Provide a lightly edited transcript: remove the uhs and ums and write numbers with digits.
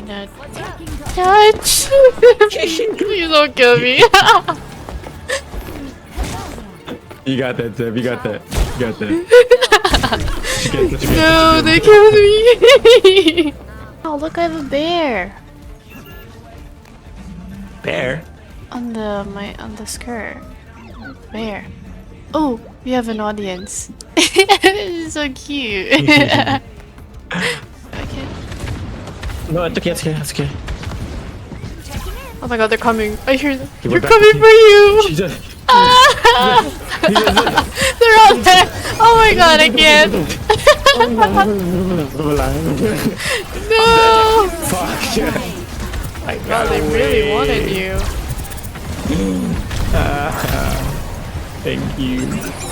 not touch. Please don't kill me. You got that, Zeb. You got that. You got that. No, they killed me. Oh, look, I have a bear Bear. on the skirt. Bear. Oh, we have an audience. So cute. Okay. No, it's okay. It's okay. It's okay. Oh my god, they're coming. I hear them. Okay, They're we're back coming to for you. She just. They're all there. Oh my god, I can't. No. Fuck yeah. I Wow, got they really wanted you. Thank you.